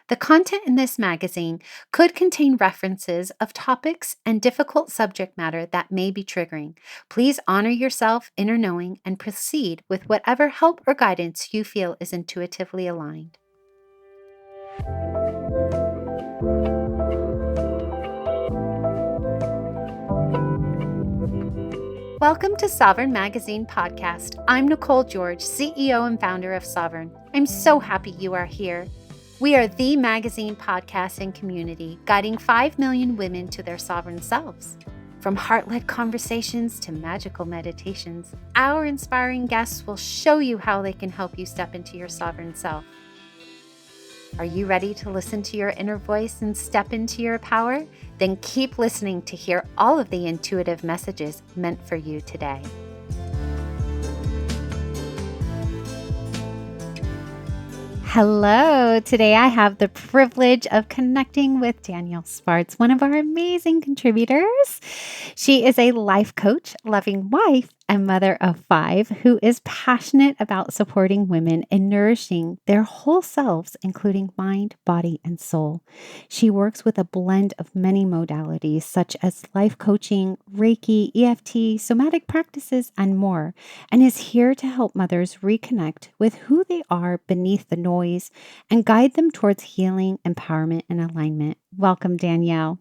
The content in this magazine could contain references of topics and difficult subject matter that may be triggering. Please honor yourself, inner knowing, and proceed with whatever help or guidance you feel is intuitively aligned. Welcome to Sovereign Magazine Podcast. I'm Nicole George, CEO and founder of Sovereign. I'm so happy you are here. We are the magazine podcast and community guiding 5 million women to their sovereign selves. From heart-led conversations to magical meditations, our inspiring guests will show you how they can help you step into your sovereign self. Are you ready to listen to your inner voice and step into your power? Then keep listening to hear all of the intuitive messages meant for you today. Hello. Today I have the privilege of connecting with Danielle Spartz, one of our amazing contributors. She is a life coach, loving wife, and mother of 5 who is passionate about supporting women in nourishing their whole selves, including mind, body, and soul. She works with a blend of many modalities such as life coaching, Reiki, EFT, somatic practices, and more, and is here to help mothers reconnect with who they are beneath the noise and guide them towards healing, empowerment, and alignment. Welcome, Danielle.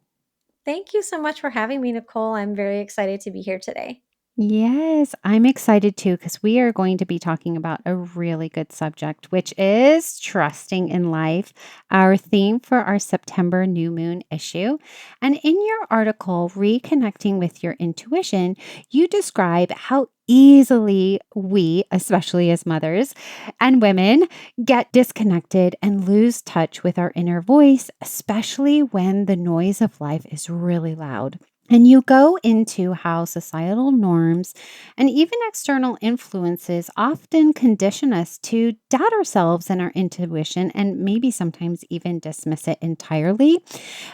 Thank you so much for having me, Nicole. I'm very excited to be here today. Yes, I'm excited too because we are going to be talking about a really good subject, which is trusting in life, our theme for our September new moon issue. And in your article, Reconnecting with Your Intuition, you describe how easily we, especially as mothers and women, get disconnected and lose touch with our inner voice, especially when the noise of life is really loud. And you go into how societal norms and even external influences often condition us to doubt ourselves and our intuition and maybe sometimes even dismiss it entirely.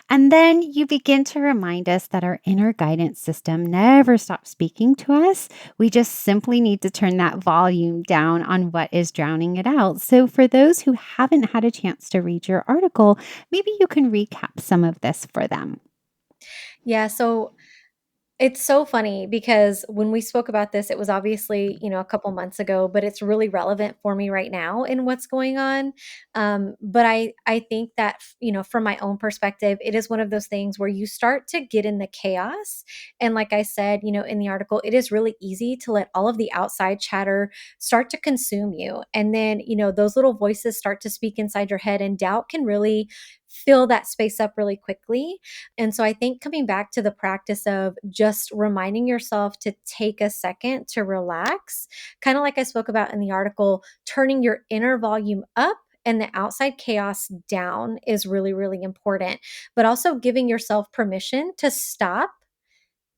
And then you begin to remind us that our inner guidance system never stops speaking to us. We just simply need to turn that volume down on what is drowning it out. So, for those who haven't had a chance to read your article, maybe you can recap some of this for them. Yeah, so it's so funny because when we spoke about this, it was obviously, a couple months ago, but it's really relevant for me right now in what's going on. But I think that, from my own perspective, it is one of those things where you start to get in the chaos. And like I said, in the article, it is really easy to let all of the outside chatter start to consume you. And then, those little voices start to speak inside your head, and doubt can really fill that space up really quickly. And so I think coming back to the practice of just reminding yourself to take a second to relax, kind of like I spoke about in the article, turning your inner volume up and the outside chaos down is really, really important. But also giving yourself permission to stop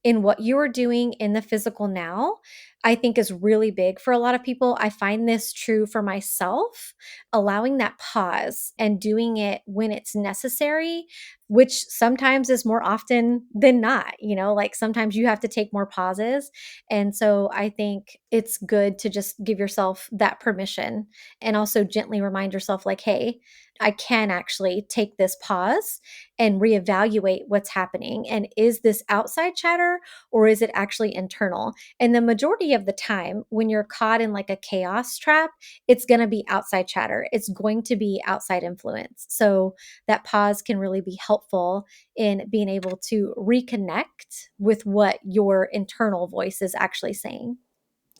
in what you are doing in the physical now, I think is really big for a lot of people. I find this true for myself, allowing that pause and doing it when it's necessary, which sometimes is more often than not, like sometimes you have to take more pauses. And so I think it's good to just give yourself that permission and also gently remind yourself, like, hey, I can actually take this pause and reevaluate what's happening. And is this outside chatter or is it actually internal? And the majority of the time, when you're caught in like a chaos trap, it's going to be outside chatter. It's going to be outside influence. So that pause can really be helpful in being able to reconnect with what your internal voice is actually saying.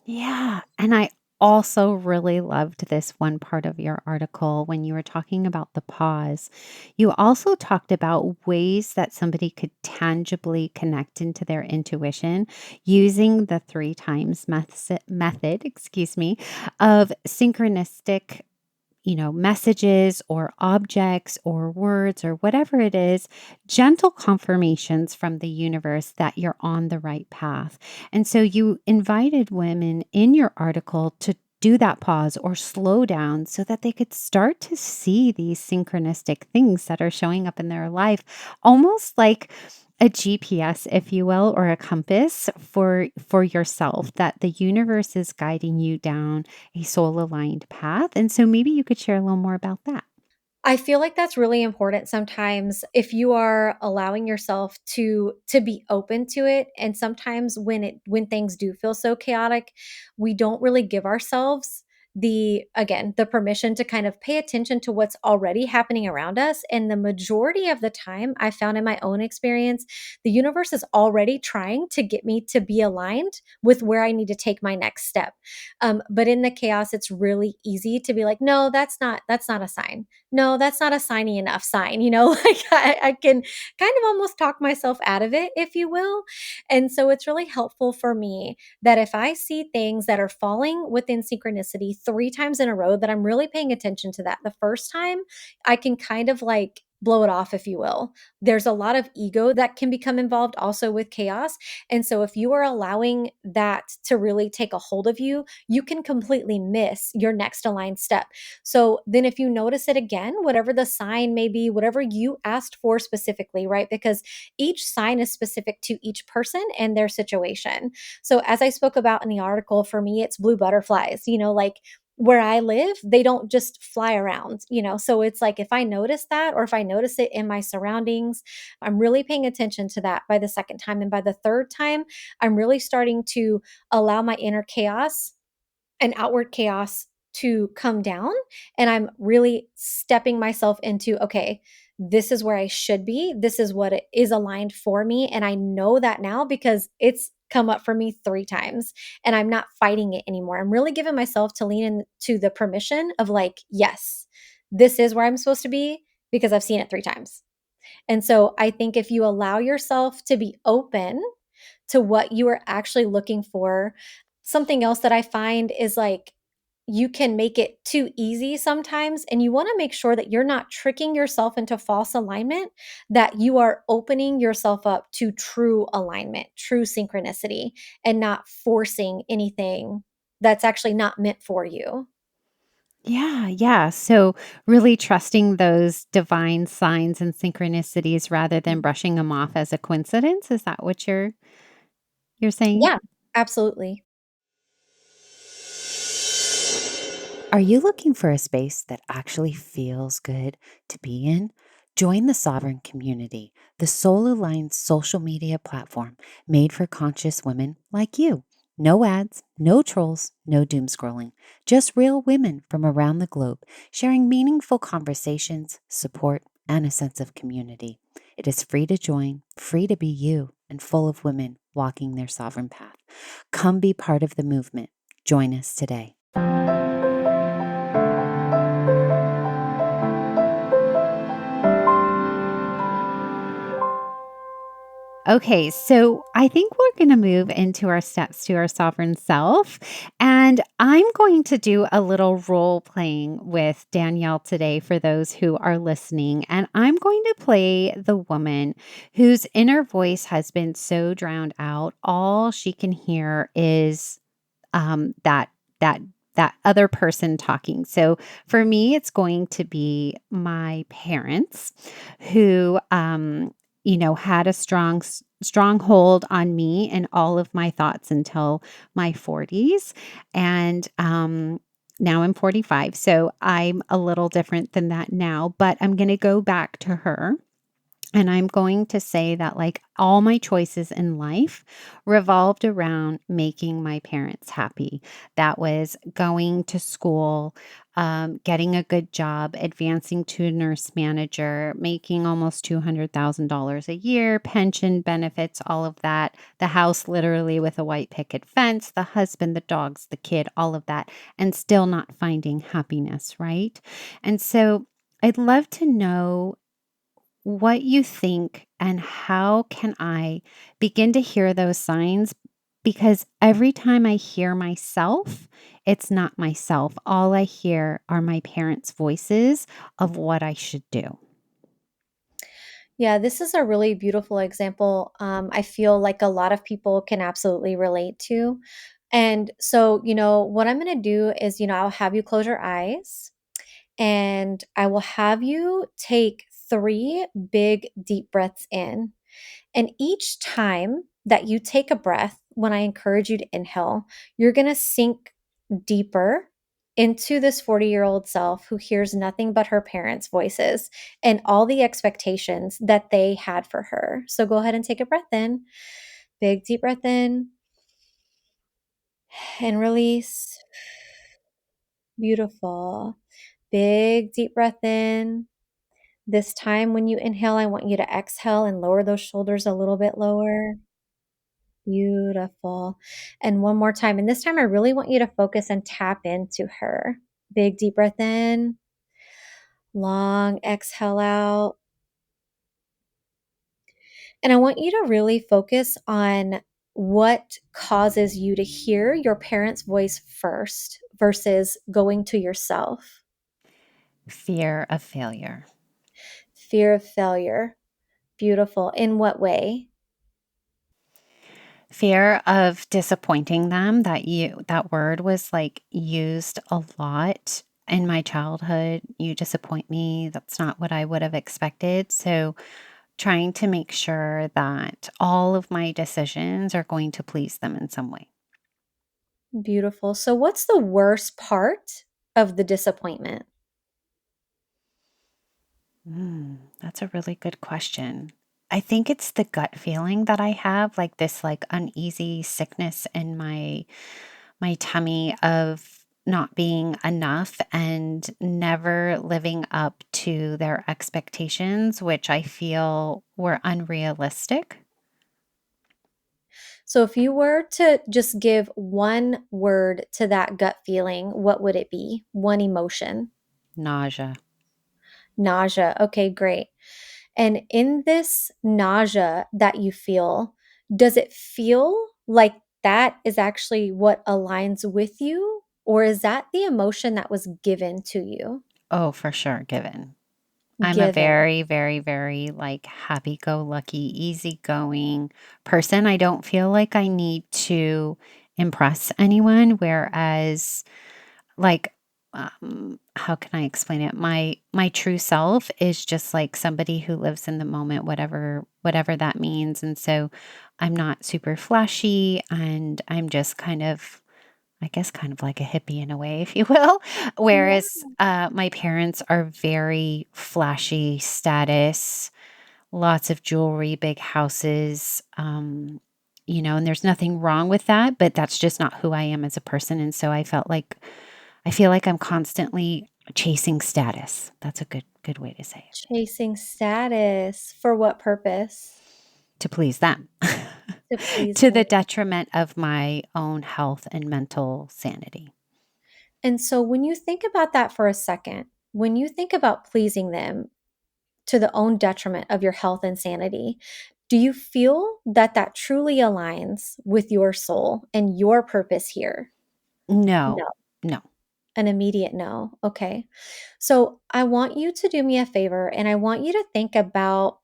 Yeah. And I also really loved this one part of your article when you were talking about the pause. You also talked about ways that somebody could tangibly connect into their intuition using the 3 times method, of synchronistic messages or objects or words or whatever it is, gentle confirmations from the universe that you're on the right path. And so you invited women in your article to do that pause or slow down so that they could start to see these synchronistic things that are showing up in their life, almost like a GPS, if you will, or a compass for yourself, that the universe is guiding you down a soul aligned path. And so maybe you could share a little more about that. I feel like that's really important sometimes if you are allowing yourself to be open to it, and sometimes when things do feel so chaotic, we don't really give ourselves the permission to kind of pay attention to what's already happening around us. And the majority of the time, I found in my own experience, the universe is already trying to get me to be aligned with where I need to take my next step. But in the chaos, it's really easy to be like, no, that's not a sign. No, that's not a signy enough sign, like I can kind of almost talk myself out of it, if you will. And so it's really helpful for me that if I see things that are falling within synchronicity 3 times in a row, that I'm really paying attention to that. The first time, I can kind of like blow it off, if you will. There's a lot of ego that can become involved also with chaos. And so if you are allowing that to really take a hold of you, you can completely miss your next aligned step. So then, if you notice it again, whatever the sign may be, whatever you asked for specifically, right? Because each sign is specific to each person and their situation. So, as I spoke about in the article, for me, it's blue butterflies, like where I live, they don't just fly around. So it's like if I notice that or if I notice it in my surroundings, I'm really paying attention to that by the second time. And by the third time, I'm really starting to allow my inner chaos and outward chaos to come down. And I'm really stepping myself into, okay, this is where I should be. This is what it is aligned for me. And I know that now because it's come up for me 3 times and I'm not fighting it anymore. I'm really giving myself to lean into the permission of like, yes, this is where I'm supposed to be because I've seen it 3 times. And so I think if you allow yourself to be open to what you are actually looking for. Something else that I find is like you can make it too easy sometimes, and you want to make sure that you're not tricking yourself into false alignment, that you are opening yourself up to true alignment, true synchronicity, and not forcing anything that's actually not meant for you. Yeah, yeah. So really trusting those divine signs and synchronicities rather than brushing them off as a coincidence. Is that what you're saying? Yeah, absolutely. Are you looking for a space that actually feels good to be in? Join the Sovereign Community, the soul aligned social media platform made for conscious women like you. No ads, no trolls, no doom scrolling, just real women from around the globe sharing meaningful conversations, support, and a sense of community. It is free to join, free to be you, and full of women walking their sovereign path. Come be part of the movement. Join us today. Okay, so I think we're going to move into our steps to our sovereign self. And I'm going to do a little role playing with Danielle today for those who are listening. And I'm going to play the woman whose inner voice has been so drowned out. All she can hear is that that that other person talking. So for me, it's going to be my parents who had a strong hold on me and all of my thoughts until my 40s. And now I'm 45. So I'm a little different than that now, but I'm going to go back to her. And I'm going to say that, like, all my choices in life revolved around making my parents happy. That was going to school, getting a good job, advancing to a nurse manager, making almost $200,000 a year, pension benefits, all of that. The house literally with a white picket fence, the husband, the dogs, the kid, all of that, and still not finding happiness, right? And so I'd love to know what you think and how can I begin to hear those signs, because every time I hear myself, it's not myself. All I hear are my parents' voices of what I should do. Yeah, this is a really beautiful example. I feel like a lot of people can absolutely relate to. And so, what I'm going to do is, I'll have you close your eyes and I will have you take 3 big, deep breaths in. And each time that you take a breath, when I encourage you to inhale, you're going to sink deeper into this 40-year-old self who hears nothing but her parents' voices and all the expectations that they had for her. So go ahead and take a breath in. Big deep breath in and release. Beautiful. Big deep breath in. This time when you inhale, I want you to exhale and lower those shoulders a little bit lower. Beautiful. And one more time. And this time, I really want you to focus and tap into her. Big deep breath in, long exhale out. And I want you to really focus on what causes you to hear your parents' voice first versus going to yourself. Fear of failure. Fear of failure. Beautiful. In what way? Fear of disappointing them, that word was, like, used a lot in my childhood. "You disappoint me, that's not what I would have expected." So, trying to make sure that all of my decisions are going to please them in some way. Beautiful. So, what's the worst part of the disappointment? That's a really good question. I think it's the gut feeling that I have, like this like uneasy sickness in my tummy of not being enough and never living up to their expectations, which I feel were unrealistic. So, if you were to just give one word to that gut feeling, what would it be? One emotion. Nausea. Nausea. Okay, great. And in this nausea that you feel, does it feel like that is actually what aligns with you? Or is that the emotion that was given to you? Oh, for sure, given. I'm a Given. very, very, very like happy go lucky, easygoing person. I don't feel like I need to impress anyone. Whereas, like, how can I explain it? My true self is just like somebody who lives in the moment, whatever that means. And so I'm not super flashy and I'm just kind of I guess kind of like a hippie in a way, if you will. Yeah. Whereas my parents are very flashy status, lots of jewelry, big houses, and there's nothing wrong with that, but that's just not who I am as a person. And so I feel like I'm constantly chasing status. That's a good way to say it. Chasing status. For what purpose? To please them. To please To them. the detriment of my own health and mental sanity. And so when you think about that for a second, when you think about pleasing them to the own detriment of your health and sanity, do you feel that that truly aligns with your soul and your purpose here? No, No. no. An immediate no. Okay. So I want you to do me a favor and I want you to think about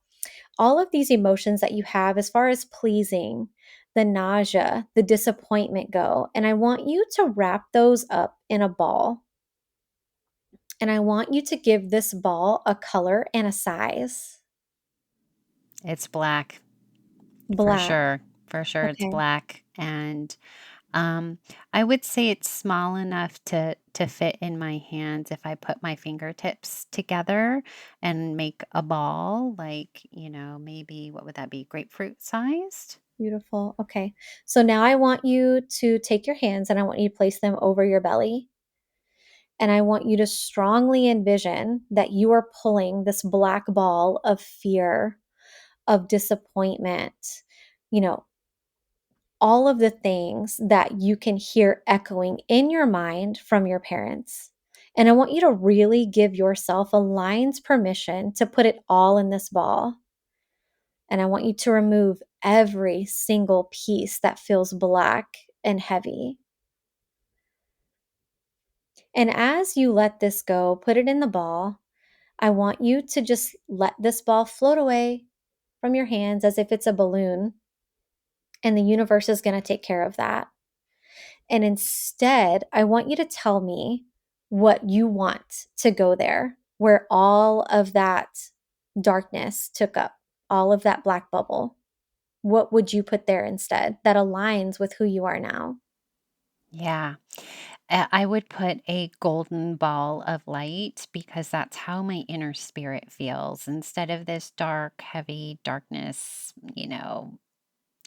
all of these emotions that you have as far as pleasing, the nausea, the disappointment go. And I want you to wrap those up in a ball. And I want you to give this ball a color and a size. It's black. For Black. sure. For sure it's Okay. black, and, um, I would say it's small enough to fit in my hands if I put my fingertips together and make a ball, like, maybe what would that be? Grapefruit sized? Beautiful. Okay. So now I want you to take your hands and I want you to place them over your belly. And I want you to strongly envision that you are pulling this black ball of fear, of disappointment, you know, all of the things that you can hear echoing in your mind from your parents. And I want you to really give yourself a lion's permission to put it all in this ball. And I want you to remove every single piece that feels black and heavy. And as you let this go, put it in the ball. I want you to just let this ball float away from your hands as if it's a balloon, and the universe is going to take care of that. And instead, I want you to tell me what you want to go there, where all of that darkness took up, all of that black bubble. What would you put there instead that aligns with who you are now? Yeah. I would put a golden ball of light because that's how my inner spirit feels instead of this dark, heavy darkness,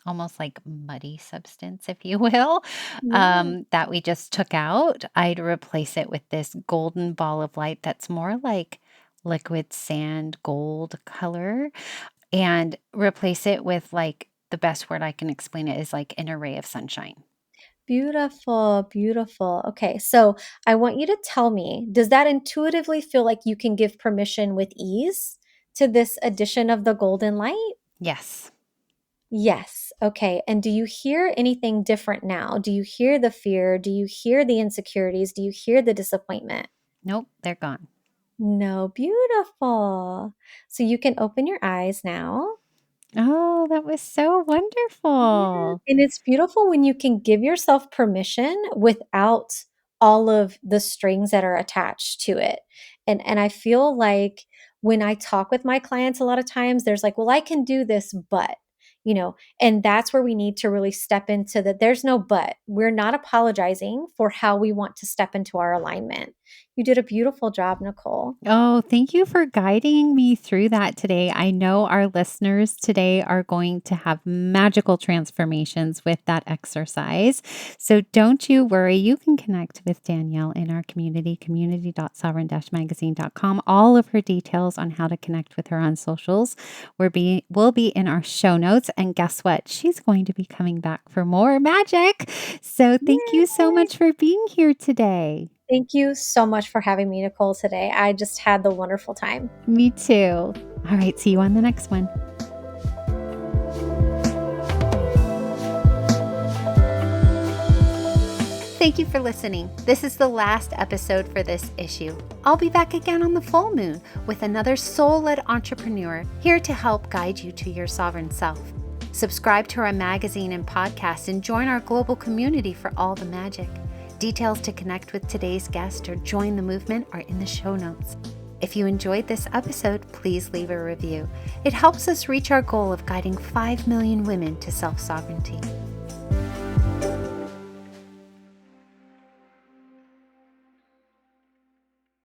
almost like muddy substance, if you will, Yeah. that we just took out. I'd replace it with this golden ball of light that's more like liquid sand gold color and replace it with like the best word I can explain it is like an array of sunshine. Beautiful, beautiful. Okay, so I want you to tell me, does that intuitively feel like you can give permission with ease to this addition of the golden light? Yes. Yes. Okay. And do you hear anything different now? Do you hear the fear? Do you hear the insecurities? Do you hear the disappointment? Nope, they're gone. No. Beautiful. So you can open your eyes now. Oh, that was so Yeah, wonderful. and it's beautiful when you can give yourself permission without all of the strings that are attached to it. And I feel like when I talk with my clients a lot of times there's like, "Well, I can do this, but," and that's where we need to really step into that there's no but. We're not apologizing for how we want to step into our alignment. You did a beautiful job, Nicole. Oh, thank you for guiding me through that today. I know our listeners today are going to have magical transformations with that exercise. So don't you worry. You can connect with Danielle in our community, community.sovereign-magazine.com. All of her details on how to connect with her on socials will be in our show notes. And guess what? She's going to be coming back for more magic. So thank you so Yay! much for being here today. Thank you so much for having me, Nicole, today. I just had the wonderful time. Me too. All right. See you on the next one. Thank you for listening. This is the last episode for this issue. I'll be back again on the full moon with another soul-led entrepreneur here to help guide you to your sovereign self. Subscribe to our magazine and podcast and join our global community for all the magic. Details to connect with today's guest or join the movement are in the show notes. If you enjoyed this episode, please leave a review. It helps us reach our goal of guiding 5 million women to self-sovereignty.